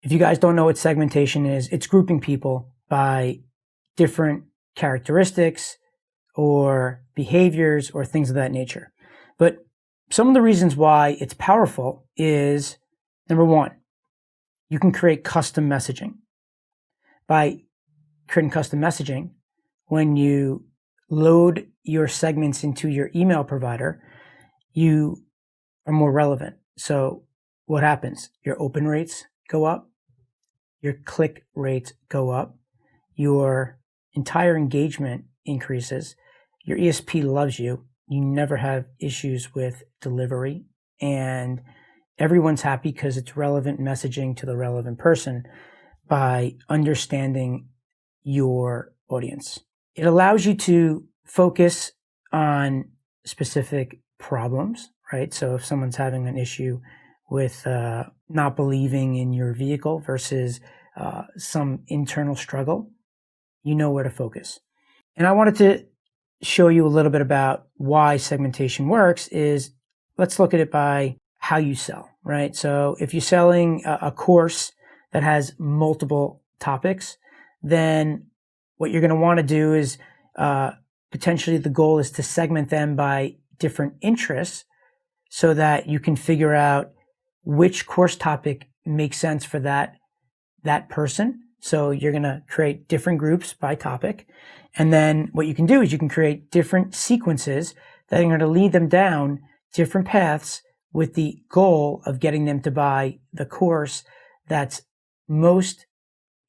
If you guys don't know what segmentation is, it's grouping people by different characteristics or behaviors or things of that nature. But some of the reasons why it's powerful is, number one, you can create custom messaging. By creating custom messaging, when you load your segments into your email provider, you are more relevant. So what happens? Your open rates go up, your click rates go up, your entire engagement increases, your ESP loves you, you never have issues with delivery, and everyone's happy because it's relevant messaging to the relevant person by understanding your audience. It allows you to focus on specific problems, right? So if someone's having an issue with not believing in your vehicle versus some internal struggle, you know where to focus. And I wanted to show you a little bit about why segmentation works is, let's look at it by how you sell, right? So if you're selling a course that has multiple topics, then what you're going to want to do is potentially the goal is to segment them by different interests so that you can figure out which course topic makes sense for that person. So you're going to create different groups by topic. And then what you can do is you can create different sequences that are going to lead them down different paths with the goal of getting them to buy the course that's most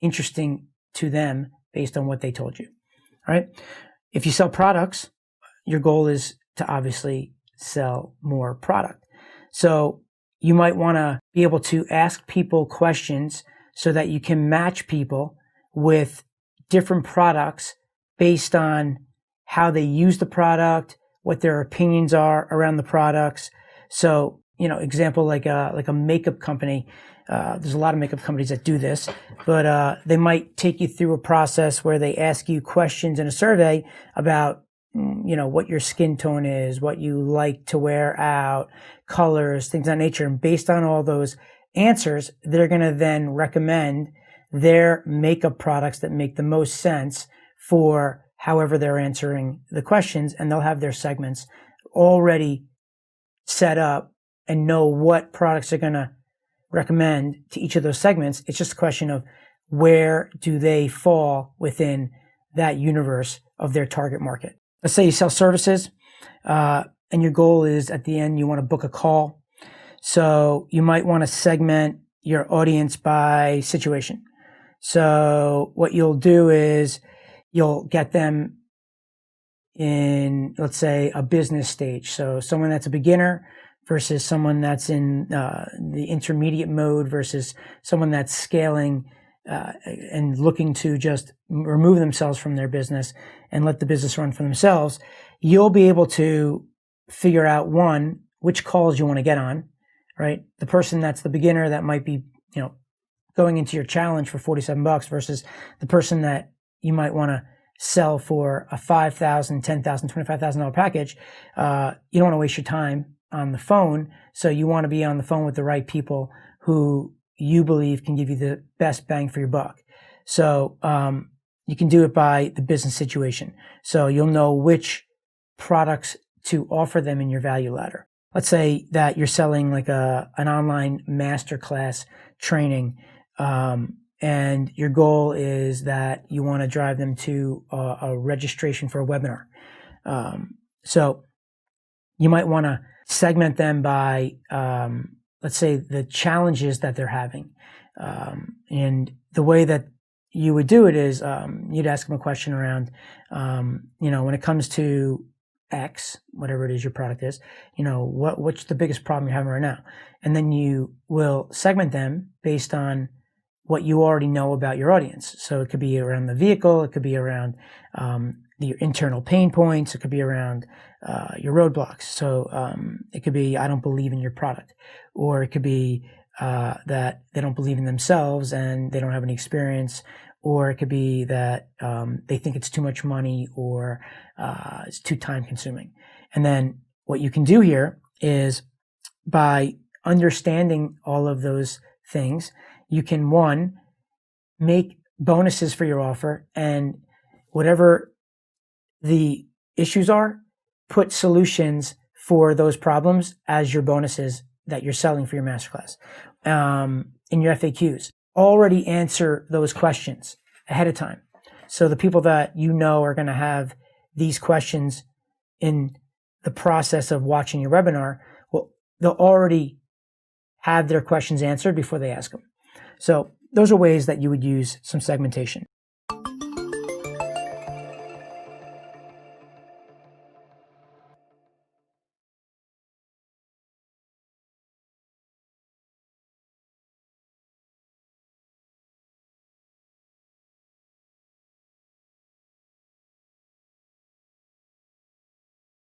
interesting to them based on what they told you, right? If you sell products, your goal is to obviously sell more product. So you might want to be able to ask people questions so that you can match people with different products based on how they use the product, what their opinions are around the products. So, example, like a makeup company, there's a lot of makeup companies that do this, but they might take you through a process where they ask you questions in a survey about, what your skin tone is, what you like to wear out, colors, things of that nature. And based on all those answers, they're going to then recommend their makeup products that make the most sense for however they're answering the questions. And they'll have their segments already set up and know what products they're going to recommend to each of those segments. It's just a question of where do they fall within that universe of their target market. Let's say you sell services, and your goal is at the end, you want to book a call. So you might want to segment your audience by situation. So what you'll do is you'll get them in, let's say, a business stage. So someone that's a beginner versus someone that's in the intermediate mode versus someone that's scaling and looking to just remove themselves from their business and let the business run for themselves. You'll be able to figure out, one, which calls you want to get on, right? The person that's the beginner that might be, going into your challenge for $47 versus the person that you might want to sell for a $5,000, $10,000, $25,000 package. You don't want to waste your time on the phone. So you want to be on the phone with the right people who you believe can give you the best bang for your buck. So, you can do it by the business situation. So you'll know which products to offer them in your value ladder. Let's say that you're selling like an online masterclass training, and your goal is that you want to drive them to a registration for a webinar. So you might want to segment them by, let's say, the challenges that they're having. And the way that you would do it is you'd ask them a question around, when it comes to X, whatever it is your product is, what's the biggest problem you're having right now? And then you will segment them based on what you already know about your audience. So it could be around the vehicle, it could be around your internal pain points, it could be around your roadblocks. So it could be, I don't believe in your product, or it could be that they don't believe in themselves and they don't have any experience, or it could be that they think it's too much money or it's too time consuming. And then what you can do here is, by understanding all of those things, you can, one, make bonuses for your offer, and whatever the issues are, put solutions for those problems as your bonuses that you're selling for your masterclass. In your FAQs, already answer those questions ahead of time. So the people that you know are going to have these questions in the process of watching your webinar, well, they'll already have their questions answered before they ask them. So those are ways that you would use some segmentation.